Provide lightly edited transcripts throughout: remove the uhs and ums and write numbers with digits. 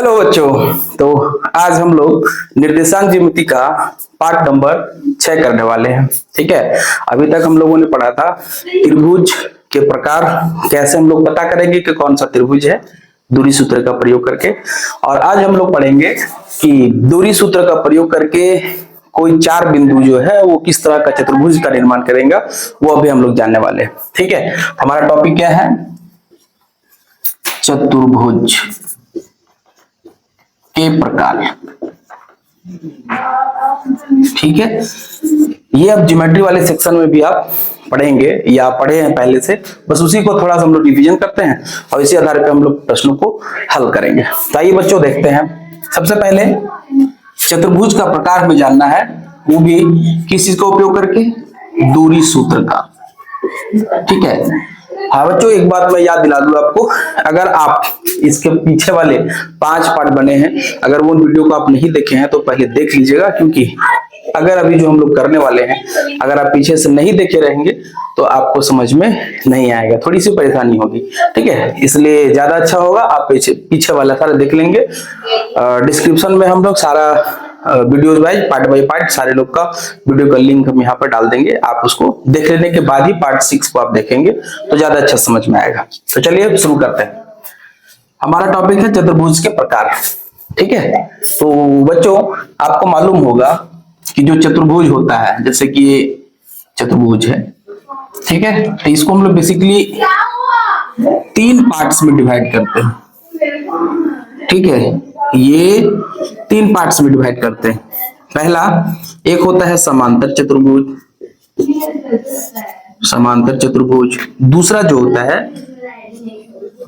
Hello बच्चों। तो आज हम लोग निर्देशांक ज्यामिति का पार्ट नंबर 6 करने वाले हैं। ठीक है, अभी तक हम लोगों ने पढ़ा था त्रिभुज के प्रकार, कैसे हम लोग पता करेंगे कि कौन सा त्रिभुज है दूरी सूत्र का प्रयोग करके। और आज हम लोग पढ़ेंगे कि दूरी सूत्र का प्रयोग करके कोई चार बिंदु जो है वो किस तरह का चतुर्भुज का निर्माण करेंगे, वो अभी हम लोग जानने वाले हैं। ठीक है, हमारा टॉपिक क्या है? चतुर्भुज के प्रकार। ठीक है, ये अब ज्योमेट्री वाले सेक्शन में भी आप पढ़ेंगे या पढ़े हैं पहले से, बस उसी को थोड़ा सा हम लोग रिवीजन करते हैं और इसी आधार पर हम लोग प्रश्नों को हल करेंगे। तो आइए बच्चों देखते हैं। सबसे पहले चतुर्भुज का प्रकार हमें जानना है, वो भी किस चीज का उपयोग करके? दूरी सूत्र का। ठीक है, हाँ बच्चों, एक बात मैं याद दिला दूं आपको, अगर आप इसके पीछे वाले 5 पार्ट बने हैं, अगर वो वीडियो को आप नहीं देखे हैं तो पहले देख लीजिएगा, क्योंकि अगर अभी जो हम लोग करने वाले हैं अगर आप पीछे से नहीं देखे रहेंगे तो आपको समझ में नहीं आएगा, थोड़ी सी परेशानी होगी। ठीक है, इसलिए ज्यादा अच्छा होगा आप पीछे वाला सारा देख लेंगे। डिस्क्रिप्शन में हम लोग सारा videos wise part by part सारे लोग का वीडियो का लिंक हम यहाँ पर डाल देंगे, आप उसको देख लेने के बाद ही पार्ट 6 को आप देखेंगे तो ज्यादा अच्छा समझ में आएगा। तो चलिए शुरू करते हैं। हमारा टॉपिक है चतुर्भुज के प्रकार। ठीक है, तो बच्चों आपको मालूम होगा कि जो चतुर्भुज होता है, जैसे कि ये चतुर्भुज है, ठीक है, तो इसको हम लोग बेसिकली 3 पार्ट्स में डिवाइड करते हैं। ठीक है, ये 3 पार्ट्स में डिवाइड करते हैं। पहला एक होता है समांतर चतुर्भुज, समांतर चतुर्भुज। दूसरा जो होता है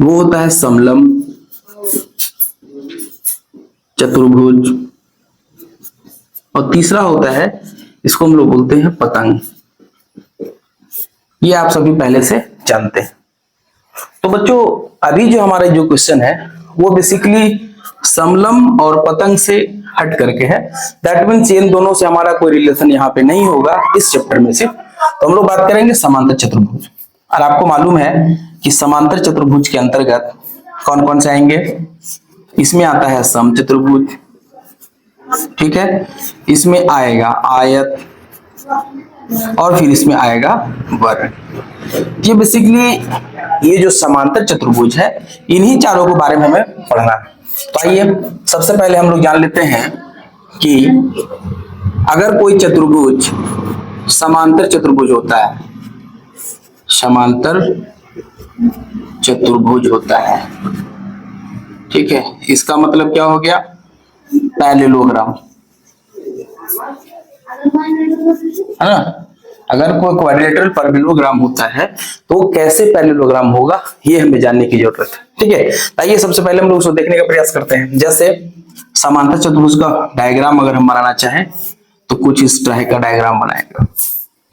वो होता है समलंब चतुर्भुज, और तीसरा होता है, इसको हम लोग बोलते हैं पतंग। ये आप सभी पहले से जानते हैं। तो बच्चों अभी जो हमारा जो क्वेश्चन है वो बेसिकली समलंब और पतंग से हट करके है। दैट मीन्स इन दोनों से हमारा कोई रिलेशन यहाँ पे नहीं होगा इस चैप्टर में से। तो हम लोग बात करेंगे समांतर चतुर्भुज। और आपको मालूम है कि समांतर चतुर्भुज के अंतर्गत कौन कौन से आएंगे? इसमें आता है समचतुर्भुज, ठीक है, इसमें आएगा आयत, और फिर इसमें आएगा वर्ग। ये बेसिकली ये जो समांतर चतुर्भुज है इन्हीं चारों के बारे में हमें पढ़ना है। तो आइए सबसे पहले हम लोग जान लेते हैं कि अगर कोई चतुर्भुज समांतर चतुर्भुज होता है, समांतर चतुर्भुज होता है, ठीक है, इसका मतलब क्या हो गया? पैरेललोग्राम, है ना। अगर कोई क्वाड्रिलेटरल पैरेललोग्राम होता है तो कैसे पैरेललोग्राम होगा ये हमें जानने की जरूरत है। ठीक है, आइए सबसे पहले हम लोग उसको देखने का प्रयास करते हैं। जैसे समांतर चतुर्भुज का डायग्राम अगर हम बनाना चाहें तो कुछ इस तरह का डायग्राम बनाएगा।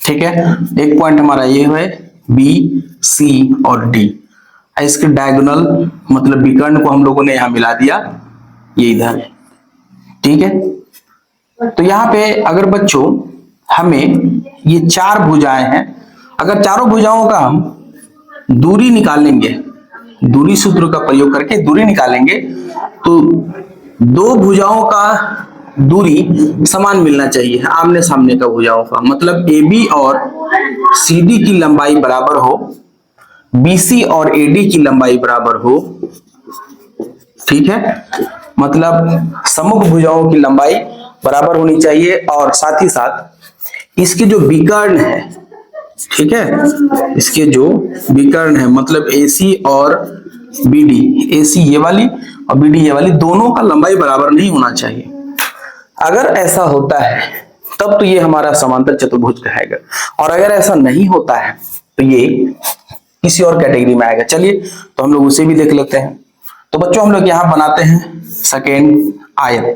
ठीक है, एक पॉइंट हमारा ये है बी, सी और डी। इसके डायगोनल मतलब विकर्ण को हम लोगों ने यहाँ मिला दिया, ये इधर है। ठीक है, तो यहाँ पे अगर बच्चों हमें ये 4 भुजाएं हैं, अगर चारों भुजाओं का हम दूरी निकालेंगे, दूरी सूत्र का प्रयोग करके दूरी निकालेंगे, तो 2 भुजाओं का दूरी समान मिलना चाहिए, आमने सामने का भुजाओं का, मतलब AB और CD की लंबाई बराबर हो, BC और AD की लंबाई बराबर हो। ठीक है, मतलब सम्मुख भुजाओं की लंबाई बराबर होनी चाहिए, और साथ ही साथ इसके जो विकर्ण है, ठीक है, इसके जो विकर्ण है मतलब AC और BD, AC ये वाली और BD ये वाली, दोनों का लंबाई बराबर नहीं होना चाहिए। अगर ऐसा होता है तब तो ये हमारा समांतर चतुर्भुज कहेगा, और अगर ऐसा नहीं होता है तो ये किसी और कैटेगरी में आएगा। चलिए तो हम लोग उसे भी देख लेते हैं। तो बच्चों हम लोग यहाँ बनाते हैं सेकेंड आयत।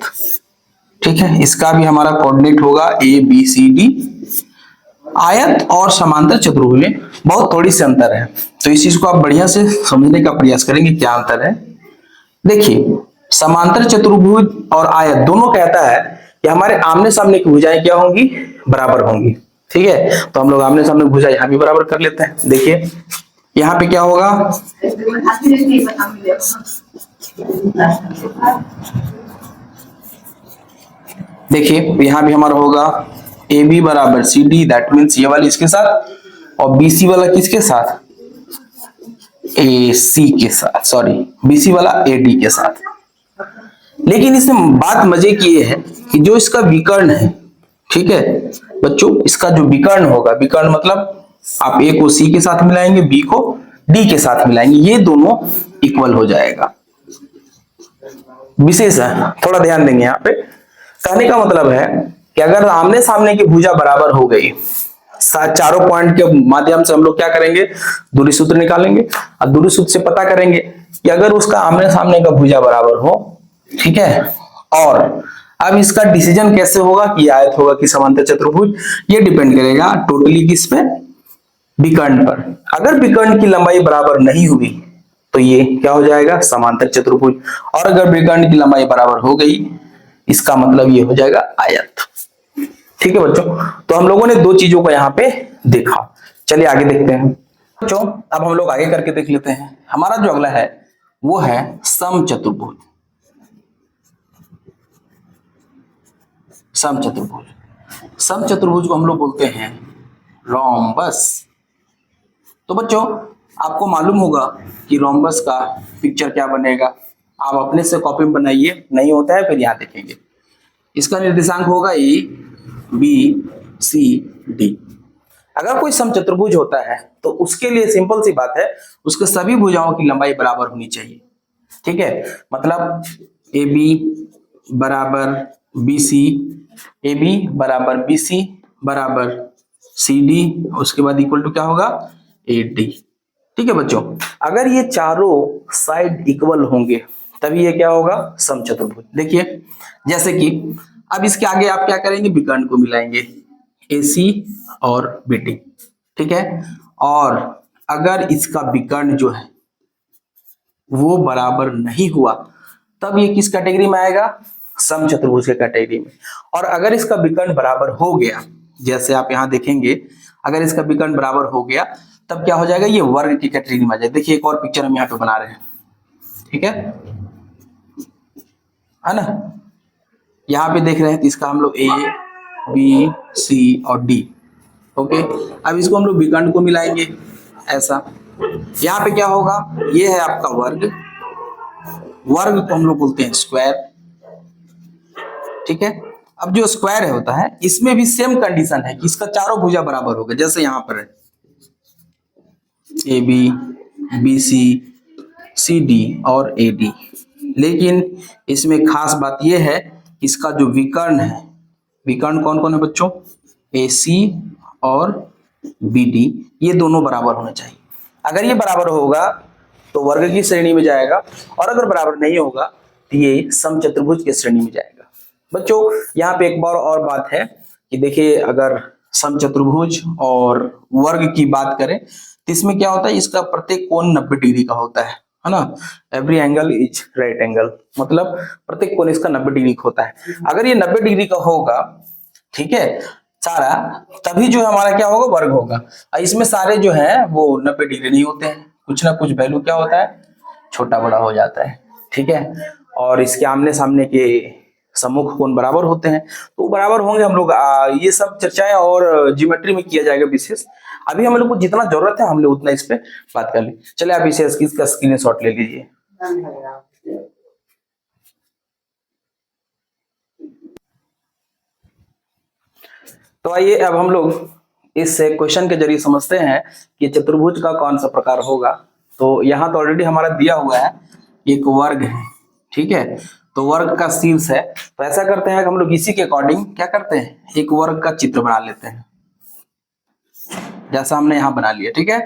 ठीक है, इसका भी हमारा कोऑर्डिनेट होगा ABCD। आयत और समांतर चतुर्भुज में बहुत थोड़ी सी अंतर है, तो इस चीज को आप बढ़िया से समझने का प्रयास करेंगे क्या अंतर है। देखिए, समांतर चतुर्भुज और आयत दोनों कहता है कि हमारे आमने सामने की भुजाएं क्या होंगी? बराबर होंगी। ठीक है, तो हम लोग आमने सामने भुजा यहाँ भी बराबर कर लेते हैं। देखिए यहाँ पे क्या होगा? देखिए यहां भी हमारा होगा ए बी बराबर सी डी, दैट मीन्स ये वाला इसके साथ, और बीसी वाला किसके साथ, ए सी के साथ, सॉरी बीसी वाला ए डी के साथ। लेकिन इसमें बात मजे की ये है कि जो इसका विकर्ण है, ठीक है बच्चों, इसका जो विकर्ण होगा, विकर्ण मतलब आप ए को सी के साथ मिलाएंगे, बी को डी के साथ मिलाएंगे, ये दोनों इक्वल हो जाएगा। विशेष है, थोड़ा ध्यान देंगे यहाँ पे। कहने का मतलब है कि अगर आमने सामने की भुजा बराबर हो गई, चारों पॉइंट के माध्यम से हम लोग क्या करेंगे, दूरी सूत्र निकालेंगे, और दूरी सूत्र से पता करेंगे कि अगर उसका आमने सामने का भुजा बराबर हो, ठीक है, और अब इसका डिसीजन कैसे होगा कि आयत होगा कि समांतर चतुर्भुज, ये डिपेंड करेगा टोटली किस पे, विकर्ण पर। अगर विकर्ण की लंबाई बराबर नहीं हुई तो ये क्या हो जाएगा, समांतर चतुर्भुज, और अगर विकर्ण की लंबाई बराबर हो गई, इसका मतलब ये हो जाएगा आयत। ठीक है बच्चों, तो हम लोगों ने दो चीजों को यहाँ पे देखा। चलिए आगे देखते हैं बच्चों, अब हम लोग आगे करके देख लेते हैं। हमारा जो अगला है वो है समचतुर्भुज। समचतुर्भुज, समचतुर्भुज को हम लोग बोलते हैं रोम्बस। तो बच्चों आपको मालूम होगा कि रोम्बस का पिक्चर क्या बनेगा, आप अपने से कॉपी में बनाइए, नहीं होता है फिर यहाँ देखेंगे। इसका निर्देशांक होगा ए बी सी डी। अगर कोई समचतुर्भुज होता है तो उसके लिए सिंपल सी बात है, उसके सभी भुजाओं की लंबाई बराबर होनी चाहिए। ठीक है, मतलब ए बी बराबर बी सी, ए बी बराबर बी सी बराबर सी डी, उसके बाद इक्वल टू क्या होगा, ए डी। ठीक है बच्चों, अगर ये चारों साइड इक्वल होंगे तभी ये क्या होगा, समचतुर्भुज। देखिए जैसे कि अब इसके आगे आप क्या करेंगे, विकर्ण को मिलाएंगे, ए सी और बी डी। ठीक है, और अगर इसका विकर्ण जो है वो बराबर नहीं हुआ तब ये किस कैटेगरी में आएगा, समचतुर्भुज के कैटेगरी में। और अगर इसका विकर्ण बराबर हो गया, जैसे आप यहां देखेंगे, अगर इसका विकर्ण बराबर हो गया तब क्या हो जाएगा, ये वर्ग की कैटेगरी में आ जाएगा। देखिए एक और पिक्चर हम यहाँ पे बना रहे हैं, ठीक है ना, यहाँ पे देख रहे हैं तो इसका हम लोग ए बी सी और डी। ओके, अब इसको हम लोग विकर्ण को मिलाएंगे ऐसा। यहाँ पे क्या होगा, ये है आपका वर्ग, वर्ग को हम लोग बोलते हैं स्क्वायर। ठीक है, अब जो स्क्वायर है होता है, इसमें भी सेम कंडीशन है कि इसका चारों भुजा बराबर होगा, जैसे यहाँ पर है A B B C C D और ए डी। लेकिन इसमें खास बात यह है, इसका जो विकर्ण है, विकर्ण कौन कौन है बच्चों, ए सी और बी डी, ये दोनों बराबर होने चाहिए। अगर ये बराबर होगा तो वर्ग की श्रेणी में जाएगा, और अगर बराबर नहीं होगा तो ये समचतुर्भुज की श्रेणी में जाएगा। बच्चों यहाँ पे एक बार और बात है कि देखिए, अगर समचतुर्भुज और वर्ग की बात करें तो इसमें क्या होता है, इसका प्रत्येक कोण 90 डिग्री का होता है ना, every angle is right angle, मतलब प्रत्येक कोण इसका 90 डिग्री का होता है। अगर ये 90 डिग्री का होगा, ठीक है सारा, तभी जो हमारा क्या होगा, वर्ग होगा। इसमें सारे जो है वो 90 डिग्री नहीं होते हैं, कुछ ना कुछ वैल्यू क्या होता है, छोटा बड़ा हो जाता है। ठीक है, और इसके आमने सामने के सम्मुख कोण बराबर होते हैं, तो बराबर होंगे। हम लोग ये सब चर्चाएं और ज्योमेट्री में किया जाएगा विशेष। अभी हम लोग को जितना जरूरत है हम लोग उतना इस पे बात कर ले। चले आप इसे इसका स्क्रीनशॉट ले लीजिए। तो आइए अब हम लोग इस क्वेश्चन के जरिए समझते हैं कि चतुर्भुज का कौन सा प्रकार होगा। तो यहाँ तो ऑलरेडी हमारा दिया हुआ है, एक वर्ग है, ठीक है, तो वर्ग का शीर्ष है। तो ऐसा करते हैं कि हम लोग इसी के अकॉर्डिंग क्या करते हैं, एक वर्ग का चित्र बना लेते हैं, जैसा हमने यहाँ बना लिया। ठीक है,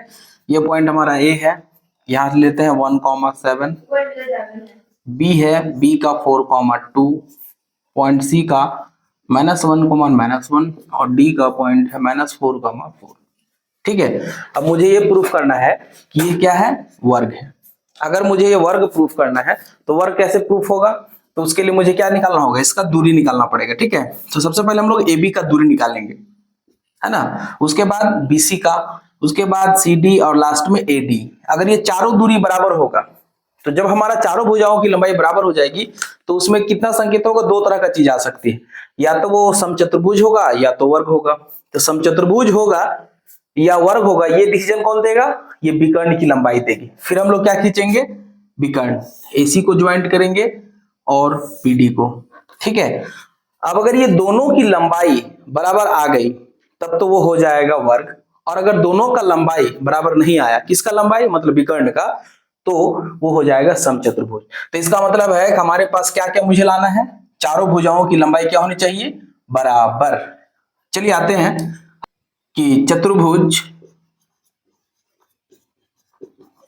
ये पॉइंट हमारा ए है, यहाँ लेते हैं 1,7, बी है, बी का 4,2, पॉइंट सी का -1, और डी का पॉइंट है -4,4। ठीक है, अब मुझे ये प्रूफ करना है कि ये क्या है, वर्ग है। अगर मुझे ये वर्ग प्रूफ करना है तो वर्ग कैसे प्रूफ होगा, तो उसके लिए मुझे क्या निकालना होगा, इसका दूरी निकालना पड़ेगा। ठीक है, तो सबसे पहले हम लोग ए बी का दूरी निकालेंगे, है ना, उसके बाद BC का, उसके बाद CD और लास्ट में AD। अगर ये चारों दूरी बराबर होगा तो जब हमारा चारों भुजाओं की लंबाई बराबर हो जाएगी तो उसमें कितना संकेत होगा, दो तरह का चीज आ सकती है, या तो वो समचतुर्भुज होगा या तो वर्ग होगा। तो समचतुर्भुज होगा या वर्ग होगा, ये डिसीजन कौन देगा, ये विकर्ण की लंबाई देगी। फिर हम लोग क्या खींचेंगे, विकर्ण, AC को ज्वाइंट करेंगे और PD को, ठीक है। अब अगर ये दोनों की लंबाई बराबर आ गई तब तो वो हो जाएगा वर्ग, और अगर दोनों का लंबाई बराबर नहीं आया, किसका लंबाई मतलब विकर्ण का, तो वो हो जाएगा समचतुर्भुज। तो इसका मतलब है कि हमारे पास क्या क्या मुझे लाना है, चारों भुजाओं की लंबाई क्या होनी चाहिए, बराबर। चलिए आते हैं कि चतुर्भुज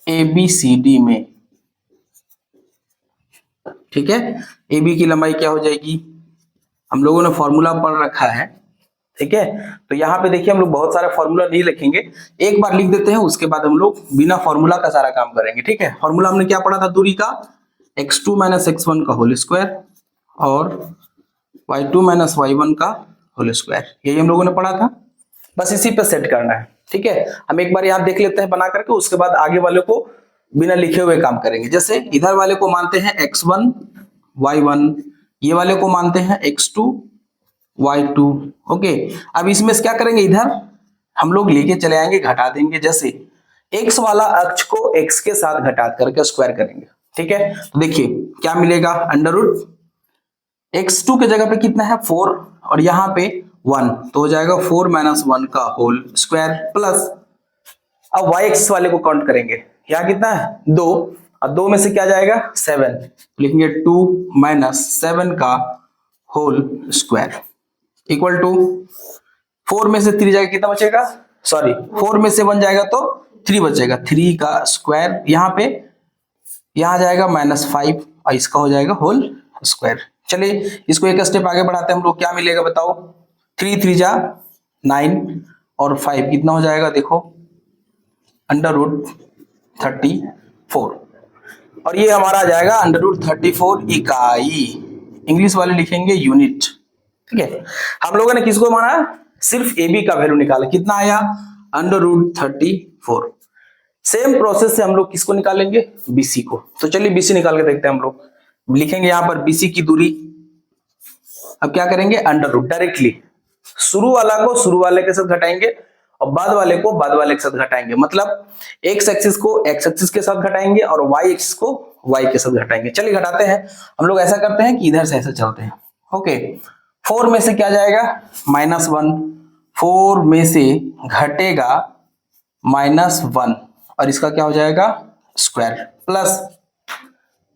ABCD में, ठीक है, AB की लंबाई क्या हो जाएगी, हम लोगों ने फॉर्मूला पढ़ रखा है, ठीक है। तो यहाँ पे देखिए हम लोग बहुत सारा फॉर्मूला नहीं लिखेंगे, एक बार लिख देते हैं, उसके बाद हम लोग बिना फॉर्मूला का सारा काम करेंगे, ठीक है। फॉर्मूला हमने क्या पढ़ा था, दूरी का x2 - x1 का होल स्क्वायर और y2 - y1 का होल स्क्वायर, यही हम लोगों ने पढ़ा था। बस इसी पे सेट करना है, ठीक है। हम एक बार यहाँ देख लेते हैं बना करके, उसके बाद आगे वाले को बिना लिखे हुए काम करेंगे। जैसे इधर वाले को मानते हैं x1 y1, ये वाले को मानते हैं x2 y2, ओके। अब इसमें से क्या करेंगे, इधर हम लोग लेके चले आएंगे, घटा देंगे। जैसे x वाला अक्ष को x के साथ घटा करके स्क्वायर करेंगे, ठीक है। तो देखिए क्या मिलेगा, अंडर रूट x2 के जगह पे कितना है 4 और यहाँ पे 1, तो हो जाएगा 4 - 1 का होल स्क्वायर प्लस, अब y एक्सिस वाले को काउंट करेंगे, यहाँ कितना है 2, और 2 में से क्या जाएगा 7, लिखेंगे 2 - 7 का होल स्क्वायर इक्वल टू 4 में से 3 जाएगा, कितना बचेगा, सॉरी 4 में से 1 जाएगा तो 3 बचेगा, 3 का स्क्वायर, यहाँ पे यहाँ जाएगा -5 और इसका हो जाएगा होल स्क्वायर। चलिए इसको एक स्टेप आगे बढ़ाते हैं हम लोग, क्या मिलेगा बताओ, 3 3 जा 9 और 5 कितना हो जाएगा, देखो अंडर रूट 34, और ये हमारा आ जाएगा अंडर रूट 34 इकाई, इंग्लिश वाले लिखेंगे यूनिट, ठीक है। हम लोगों ने किसको माना, सिर्फ AB का वैल्यू निकाला, कितना आया अंडर रूट 34। सेम प्रोसेस से हम लोग किसको निकालेंगे, BC को। तो चलिए BC निकाल के देखते हैं हम लोग, लिखेंगे यहाँ पर BC की दूरी, अब क्या करेंगे अंडर रूट, डायरेक्टली शुरू वाला को शुरू वाले के साथ घटाएंगे और बाद वाले को बाद वाले के साथ घटाएंगे, मतलब x एक्सिस को x एक्सिस के साथ घटाएंगे और y एक्सिस को y के साथ घटाएंगे। चलिए घटाते हैं हम लोग, ऐसा करते हैं कि इधर से ऐसे चलते हैं, ओके। 4 में से क्या जाएगा -1, 4 में से घटेगा -1 और इसका क्या हो जाएगा स्क्वायर, प्लस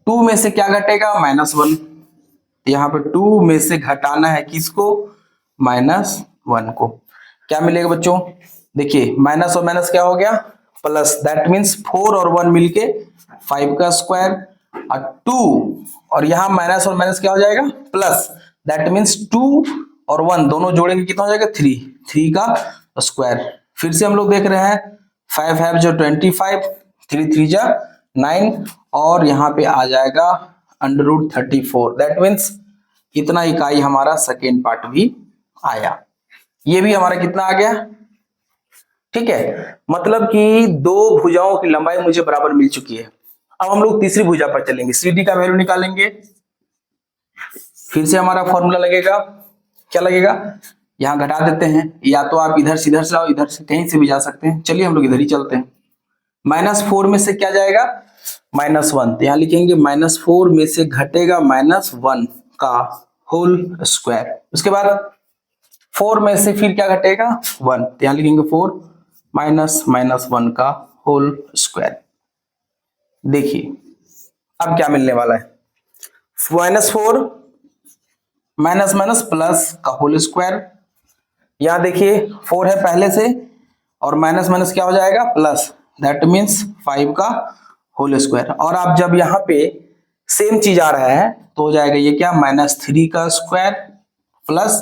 2 में से क्या घटेगा -1, यहाँ पे 2 में से घटाना है किसको, -1 को, क्या मिलेगा बच्चों, देखिए माइनस और माइनस क्या हो गया प्लस, दैट मीन्स 4 और 1 मिलके 5 का स्क्वायर, और 2 और यहाँ माइनस और माइनस क्या हो जाएगा प्लस, दैट मीन्स 2 और 1 दोनों जोड़ेंगे कितना हो जाएगा 3 का स्क्वायर। फिर से हम लोग देख रहे हैं 5 है जो 25, 3 3 जा 9 और यहाँ पे आ जाएगा अंडर रूट 34, दैट मीन्स इतना इकाई हमारा सेकेंड पार्ट भी आया, ये भी हमारा कितना आ गया, ठीक है। मतलब कि दो भुजाओं की लंबाई मुझे बराबर मिल चुकी है। अब हम लोग तीसरी भुजा पर चलेंगे, CD का वैल्यू निकालेंगे, फिर से हमारा फॉर्मूला लगेगा, क्या लगेगा, यहां घटा देते हैं, या तो आप इधर से आओ, इधर से कहीं से भी जा सकते हैं, चलिए हम लोग इधर ही चलते हैं। -4 में से क्या जाएगा -1, तो यहां लिखेंगे -4 में से घटेगा -1 का होल स्क्वायर, उसके बाद 4 में से फिर क्या घटेगा 1, तो यहां लिखेंगे 4 -1 का होल स्क्वायर। देखिए अब क्या मिलने वाला है, -4 माइनस माइनस प्लस का होल स्क्वायर, यहां देखिए 4 है पहले से और माइनस माइनस क्या हो जाएगा प्लस, दैट मीन्स 5 का होल स्क्वायर, और आप जब यहाँ पे सेम चीज आ रहा है तो हो जाएगा ये क्या -3 का स्क्वायर प्लस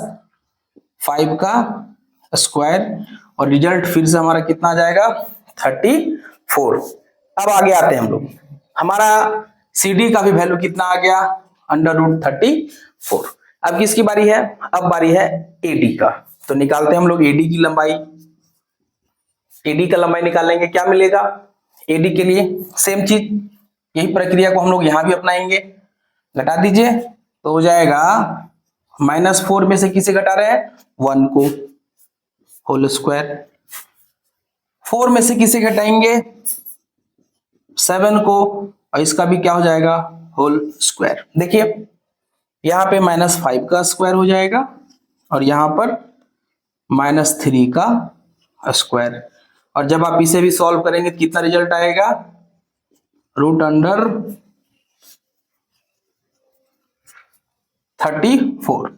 5 का स्क्वायर, और रिजल्ट फिर से हमारा कितना आ जाएगा 34। अब आगे आते हैं हम लोग, हमारा CD का भी वैल्यू कितना आ गया अंडर रूट 34। अब किसकी बारी है, अब बारी है AD का, तो निकालते हैं हम लोग AD की लंबाई, AD का लंबाई निकालेंगे, क्या मिलेगा AD के लिए सेम चीज यही प्रक्रिया को हम लोग यहां भी अपनाएंगे। घटा दीजिए तो हो जाएगा -4 में से किसे घटा रहे हैं, 1 को, होल स्क्वायर। 4 में से किसे घटाएंगे, 7 को, और इसका भी क्या हो जाएगा, होल स्क्वायर। देखिए यहाँ पे -5 का स्क्वायर हो जाएगा और यहाँ पर -3 का स्क्वायर। और जब आप इसे भी सॉल्व करेंगे तो कितना रिजल्ट आएगा, √34।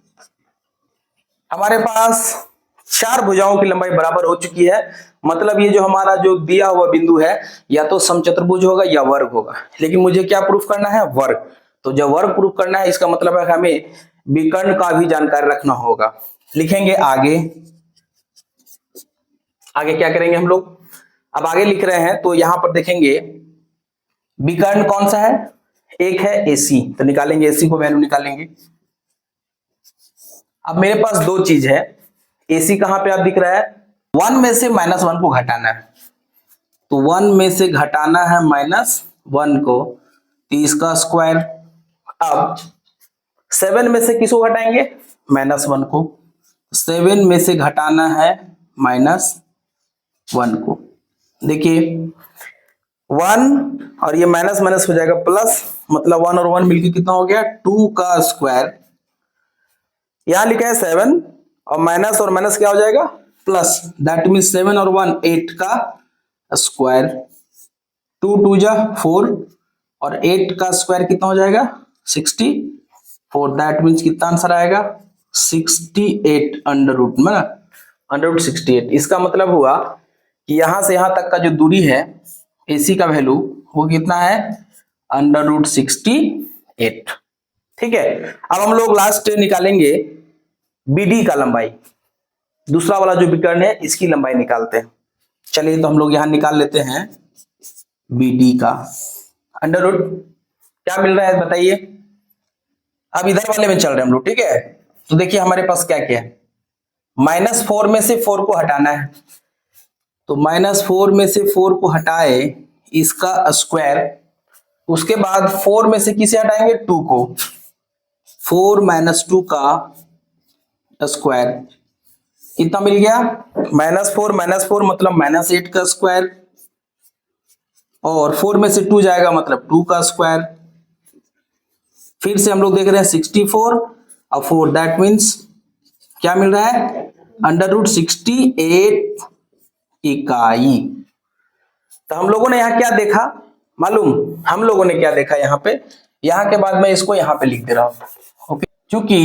हमारे पास 4 भुजाओं की लंबाई बराबर हो चुकी है। मतलब ये जो हमारा जो दिया हुआ बिंदु है या तो समचतुर्भुज होगा या वर्ग होगा, लेकिन मुझे क्या प्रूफ करना है, वर्ग। तो जब वर्ग प्रूफ करना है इसका मतलब है कि हमें विकर्ण का भी जानकारी रखना होगा। लिखेंगे आगे, आगे क्या करेंगे हम लोग, अब आगे लिख रहे हैं तो यहां पर देखेंगे विकर्ण कौन सा है, एक है AC, तो निकालेंगे AC को, वैल्यू निकालेंगे। अब मेरे पास दो चीज है, AC कहां पे आप दिख रहा है, 1 में से -1 को घटाना है, तो 1 में से घटाना है -1 को, 30 का स्क्वायर। अब 7 में से किसको घटाएंगे, -1 को, 7 में से घटाना है -1 को। देखिए 1 और ये माइनस माइनस हो जाएगा प्लस, मतलब 1 और 1 मिलकर कितना हो गया, 2 का स्क्वायर। यहां लिखा है 7 और माइनस क्या हो जाएगा, प्लस, दैट मीन 7 और 1 8 का स्क्वायर। 2 2 जा 4 और 8 का स्क्वायर कितना हो जाएगा, 64। दैट मीन्स कितना आंसर आएगा, 68 √ में, √68। इसका मतलब हुआ कि यहां से यहां तक का जो दूरी है AC का वैल्यू वो कितना है, √68। ठीक है, अब हम लोग लास्ट निकालेंगे BD का लंबाई, दूसरा वाला जो विकर्ण है इसकी लंबाई निकालते हैं। चलिए तो हम लोग यहां निकाल लेते हैं BD का √ क्या मिल रहा है बताइए। अब इधर वाले में चल रहे हैं हम लोग, ठीक है। तो देखिए हमारे पास क्या क्या है, -4 में से 4 को हटाना है, तो -4 में से 4 को हटाए, इसका स्क्वायर। उसके बाद 4 में से किसे हटाएंगे, 2 को, 4 - 2 का स्क्वायर। कितना मिल गया, -4 मतलब -8 का स्क्वायर, और 4 में से 2 जाएगा मतलब 2 का स्क्वायर। फिर से हम लोग देख रहे हैं 64 और 4, दैट मीन्स क्या मिल रहा है, √68 इकाई। तो हम लोगों ने यहां क्या देखा मालूम, हम लोगों ने क्या देखा यहाँ पे, यहाँ के बाद मैं इसको यहाँ पे लिख दे रहा हूं, ओके। क्योंकि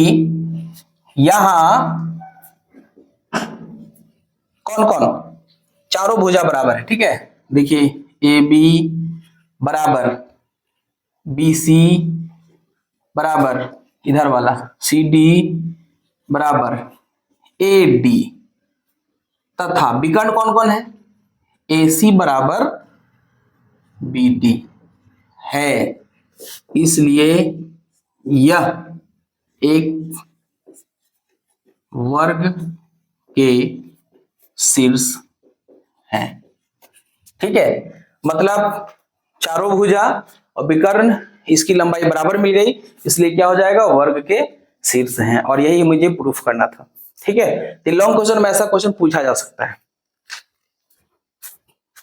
यहां कौन कौन, चारों भुजा बराबर है, ठीक है। देखिए AB बराबर BC बराबर इधर वाला CD बराबर AD, तथा विकर्ण कौन कौन है, AC बराबर BD है, इसलिए यह एक वर्ग के शीर्ष है। ठीक है, मतलब चारों भुजा और विकर्ण इसकी लंबाई बराबर मिल गई, इसलिए क्या हो जाएगा, वर्ग के शीर्ष हैं, और यही मुझे प्रूफ करना था। ठीक है, तो लॉन्ग क्वेश्चन में ऐसा क्वेश्चन पूछा जा सकता है।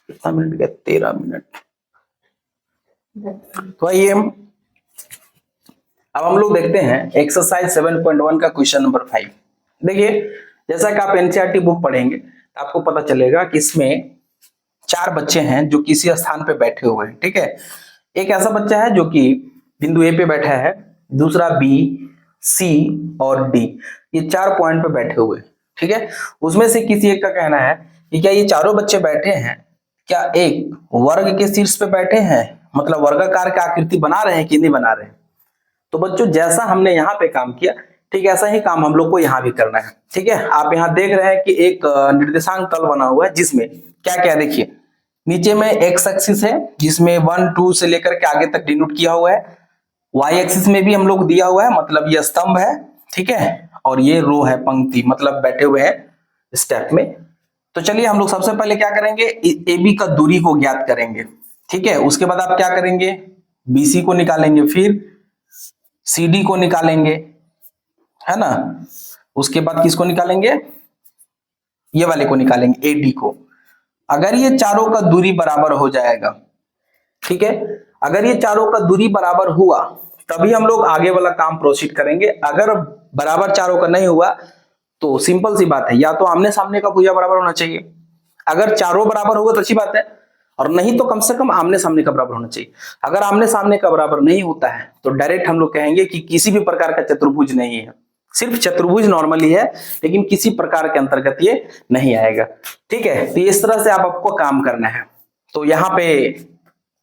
कितना मिनट गया, 13 मिनट। तो आइए अब हम लोग देखते हैं एक्सरसाइज 7.1 का क्वेश्चन नंबर 5। देखिए जैसा कि आप एनसीईआरटी बुक पढ़ेंगे आपको पता चलेगा कि इसमें 4 बच्चे हैं जो किसी स्थान पे बैठे हुए हैं। ठीक है, एक ऐसा बच्चा है जो कि बिंदु ए पे बैठा है, दूसरा B, C और D, ये 4 पॉइंट पे बैठे हुए। ठीक है, उसमें से किसी एक का कहना है कि क्या ये चारों बच्चे बैठे हैं, क्या एक वर्ग के शीर्ष पे बैठे हैं, मतलब वर्गाकार की आकृति बना रहे हैं कि नहीं बना रहे हैं। तो बच्चों जैसा हमने यहाँ पे काम किया ठीक ऐसा ही काम हम लोग को यहाँ भी करना है। ठीक है, आप यहाँ देख रहे हैं कि एक निर्देशांक तल बना हुआ है जिसमें क्या क्या देखिए, नीचे में एक्स एक्सिस है जिसमें 1 2 से लेकर के आगे तक डिनोट किया हुआ है, वाई एक्सिस में भी हम लोग दिया हुआ है, मतलब ये स्तंभ है। ठीक है, और ये रो है, पंक्ति, मतलब बैठे हुए हैं स्टेप में। तो चलिए हम लोग सबसे पहले क्या करेंगे, AB का दूरी को ज्ञात करेंगे। ठीक है, उसके बाद आप क्या करेंगे, BC को निकालेंगे, फिर CD को निकालेंगे, है ना। उसके बाद किसको निकालेंगे, ये वाले को निकालेंगे, AD को। अगर ये चारों का दूरी बराबर हो जाएगा, ठीक है, अगर ये चारों का दूरी बराबर हुआ तभी हम लोग आगे वाला काम प्रोसीड करेंगे। अगर बराबर चारों का नहीं हुआ तो सिंपल सी बात है, या तो आमने सामने का भुजा बराबर होना चाहिए, अगर चारों बराबर होगा तो अच्छी बात है, और नहीं तो कम से कम आमने सामने का बराबर होना चाहिए। अगर आमने सामने का बराबर नहीं होता है तो डायरेक्ट हम लोग कहेंगे कि किसी भी प्रकार का चतुर्भुज नहीं है, सिर्फ चतुर्भुज नॉर्मली है लेकिन किसी प्रकार के अंतर्गत ये नहीं आएगा। ठीक है, तो इस तरह से आपको काम करना है। तो यहाँ पे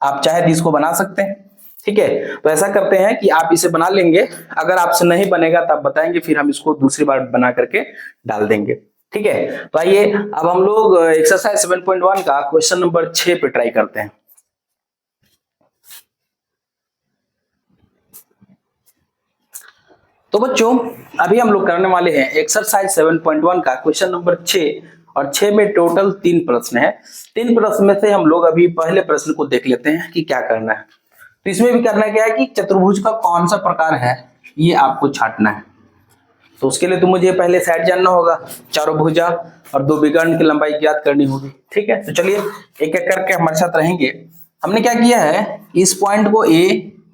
आप चाहे तो इसको बना सकते हैं, ठीक है। तो ऐसा करते हैं कि आप इसे बना लेंगे, अगर आपसे नहीं बनेगा तो आप बताएंगे, फिर हम इसको दूसरी बार बना करके डाल देंगे, ठीक है। तो आइए अब हम लोग एक्सरसाइज 7.1 का क्वेश्चन नंबर 6 पे ट्राई करते हैं। तो बच्चों अभी हम लोग करने वाले हैं एक्सरसाइज 7.1 का क्वेश्चन नंबर 6, और 6 में टोटल 3 प्रश्न है। 3 प्रश्न में से हम लोग अभी पहले प्रश्न को देख लेते हैं कि क्या करना है। तो इसमें भी करना क्या है कि चतुर्भुज का कौन सा प्रकार है ये आपको छांटना है। तो उसके लिए तो मुझे पहले साइड जानना होगा, चारों भुजा और दो विकर्ण की लंबाई ज्ञात करनी होगी, ठीक है। तो चलिए एक एक करके हमारे साथ रहेंगे। हमने क्या किया है, इस पॉइंट को A,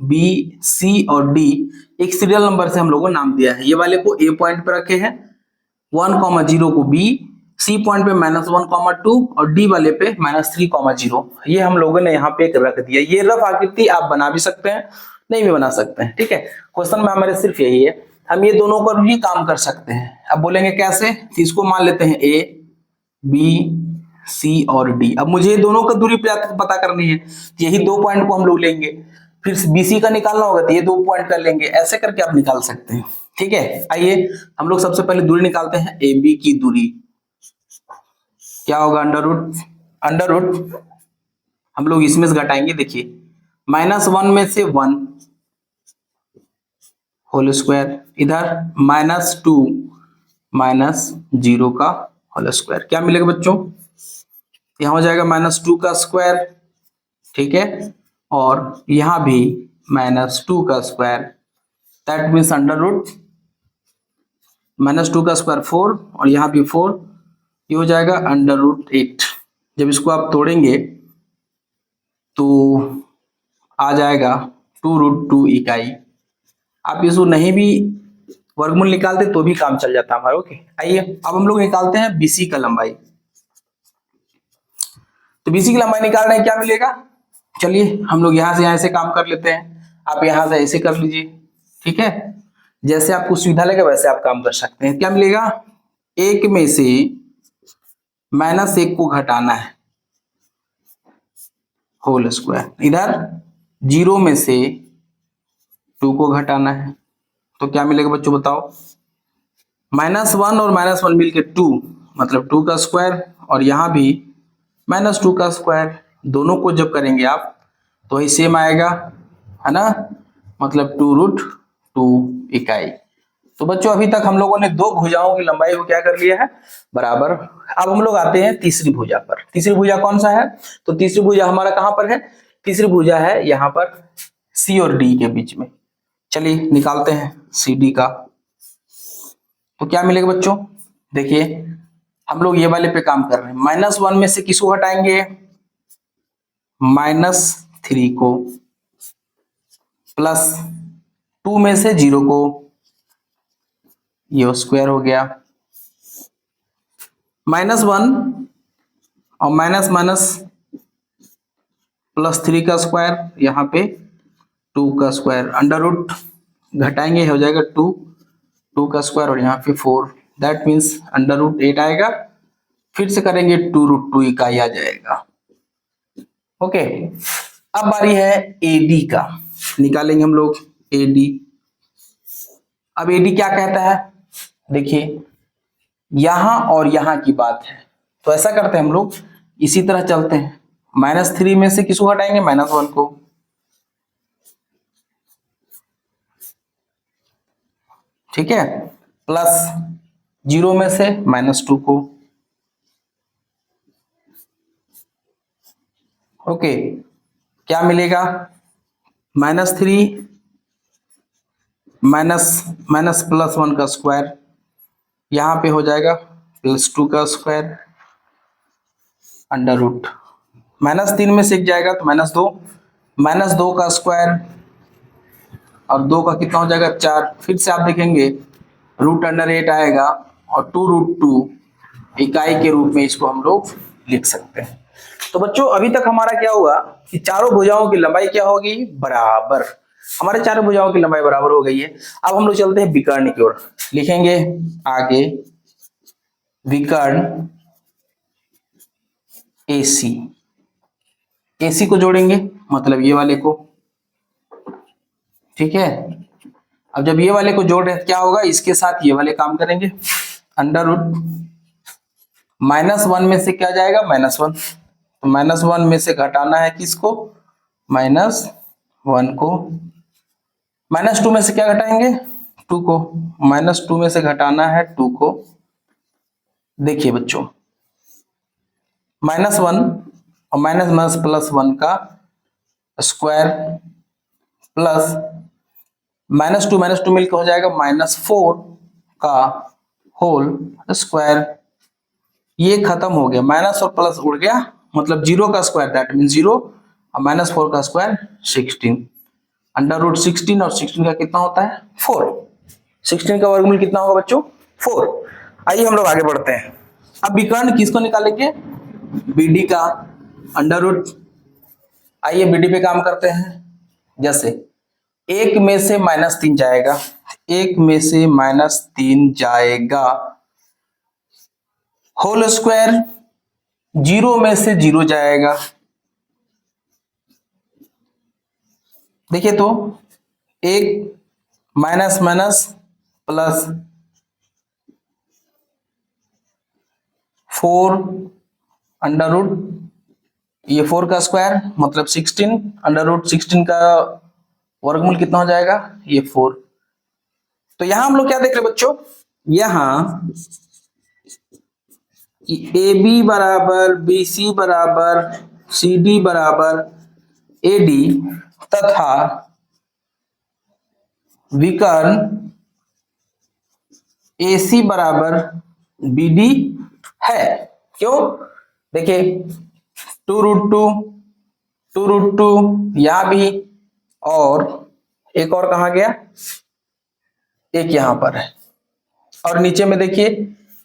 B, C और D एक सीरियल नंबर से हम लोगों को नाम दिया है। ये वाले को A पॉइंट पे रखे हैं, 1,0 को B, C पॉइंट पे -1,2 और D वाले पे -3,0। ये हम लोगों ने यहाँ पे एक रख दिया। ये रफ आकृति आप बना भी सकते हैं, नहीं भी बना सकते हैं, ठीक है। क्वेश्चन में हमारे सिर्फ यही है, हम ये दोनों पर भी काम कर सकते हैं। अब बोलेंगे कैसे, इसको मान लेते हैं A, B, C और D। अब मुझे दोनों का दूरी पता करनी है, यही 2 पॉइंट को हम लोग लेंगे, फिर BC का निकालना होगा तो ये 2 पॉइंट का लेंगे, ऐसे करके आप निकाल सकते हैं, ठीक है। आइए हम लोग सबसे पहले दूरी निकालते हैं। AB की दूरी क्या होगा, अंडर रूट हम लोग इसमें से घटाएंगे। देखिए -1 में से 1 होल स्क्वायर, इधर -2 -0 का होल स्क्वायर, क्या मिलेगा बच्चों, यहां हो जाएगा -2 का स्क्वायर, ठीक है, और यहां भी -2 का square, that means under root -2 का स्क्वायर 4 और यहां भी 4, ये हो जाएगा अंडर रूट 8। जब इसको आप तोड़ेंगे तो आ जाएगा 2√2 इकाई। आप इसको नहीं भी वर्गमूल निकालते तो भी काम चल जाता हमारा, ओके। आइए अब हम लोग निकालते हैं BC का लंबाई। तो BC की लंबाई निकाल रहे हैं, क्या मिलेगा, चलिए हम लोग यहां से ऐसे काम कर लेते हैं, आप यहां से ऐसे कर लीजिए, ठीक है। जैसे आपको सुविधा लगे वैसे आप काम कर सकते हैं। क्या मिलेगा, 1 में से -1 को घटाना है होल स्क्वायर, इधर 0 में से 2 को घटाना है, तो क्या मिलेगा बच्चों बताओ, -1 और -1 मिलके 2 मतलब 2 का स्क्वायर, और यहां भी -2 का स्क्वायर, दोनों को जब करेंगे आप तो वही सेम आएगा, है ना, मतलब 2√2 इकाई। तो बच्चों अभी तक हम लोगों ने 2 भुजाओं की लंबाई को क्या कर लिया है, बराबर। अब हम लोग आते हैं तीसरी भुजा पर। तीसरी भुजा कौन सा है, तो तीसरी भुजा हमारा कहां पर है, तीसरी भुजा है यहाँ पर C और D के बीच में। चलिए निकालते हैं CD का। तो क्या मिलेगा बच्चों, देखिए हम लोग ये वाले पे काम कर रहे हैं, -1 में से किसको हटाएंगे, -3 को, +2 में से 0 को, ये स्क्वायर हो गया, -1 और +3 का स्क्वायर, यहाँ पे 2 का स्क्वायर, अंडर रूट घटाएंगे हो जाएगा 2 का स्क्वायर और यहाँ पे 4, दैट मीन्स अंडर रूट 8 आएगा। फिर से करेंगे 2√2 इकाई आ जाएगा, ओके। अब बारी है AD का, निकालेंगे हम लोग AD। अब AD क्या कहता है, देखिए यहां और यहां की बात है, तो ऐसा करते हैं हम लोग इसी तरह चलते हैं, -3 में से किसको हटाएंगे, -1 को, ठीक है, +0 में से -2 को, ओके। क्या मिलेगा, -3 माइनस +1 का स्क्वायर, यहां पे हो जाएगा +2 का स्क्वायर अंडर रूट, -3 में से एक जाएगा तो -2 का स्क्वायर और 2 का कितना हो जाएगा 4। फिर से आप देखेंगे √8 आएगा और 2√2 इकाई के रूप में इसको हम लोग लिख सकते हैं। तो बच्चों अभी तक हमारा क्या हुआ कि चारों भुजाओं की लंबाई क्या होगी बराबर, हमारे चारों भुजाओं की लंबाई बराबर हो गई है। अब हम लोग चलते हैं विकर्ण की ओर, लिखेंगे आगे विकर्ण AC को जोड़ेंगे मतलब ये वाले को, ठीक है। अब जब ये वाले को जोड़ रहे हैं क्या होगा, इसके साथ ये वाले काम करेंगे, अंडर रूट -1 में से क्या जाएगा -1, तो -1 में से घटाना है किसको, -1 को, -2 में से क्या घटाएंगे 2 को, -2 में से घटाना है 2 को। देखिए बच्चों -1 और +1 का स्क्वायर प्लस -2 मिलकर हो जाएगा -4 का होल स्क्वायर, ये खत्म हो गया, माइनस और प्लस उड़ गया मतलब 0 का स्क्वायर दैट मीन 0 और -4 का स्क्वायर 16, अंडर रूट 16 और 16 का कितना होता है 4, 16 का वर्गमूल कितना होगा बच्चों 4। आइए हम लोग आगे बढ़ते हैं। अब विकर्ण किसको निकालेंगे, BD का अंडर रूट, आइए BD पे काम करते हैं। जैसे 1 में से -3 जाएगा, 1 में से -3 जाएगा, होल स्क्वायर 0 में से 0 जाएगा, देखिए तो 1 माइनस प्लस 4 अंडर रूट, ये 4 का स्क्वायर मतलब 16, अंडर रूट 16 का वर्गमूल कितना हो जाएगा ये 4। तो यहां हम लोग क्या देख रहे हैं बच्चों, यहां AB बराबर BC बराबर CD बराबर AD तथा विकर्ण AC बराबर BD है। क्यों, देखिए 2√2 यहां भी, और एक और कहां गया, एक यहां पर है, और नीचे में देखिए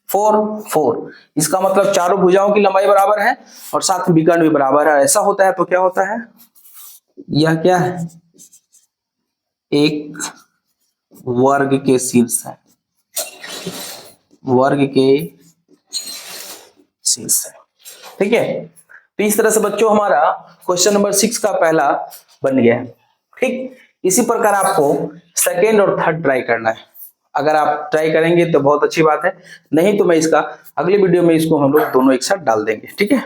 4, इसका मतलब चारों भुजाओं की लंबाई बराबर है और साथ में विकर्ण भी बराबर है। ऐसा होता है तो क्या होता है, यह क्या है एक वर्ग के शीर्ष है, वर्ग के शीर्ष है, ठीक है। तो इस तरह से बच्चों हमारा क्वेश्चन नंबर 6 का पहला बन गया है, ठीक। इसी प्रकार आपको सेकेंड और थर्ड ट्राई करना है, अगर आप ट्राई करेंगे तो बहुत अच्छी बात है, नहीं तो मैं इसका अगले वीडियो में इसको हम लोग दोनों एक साथ डाल देंगे, ठीक है।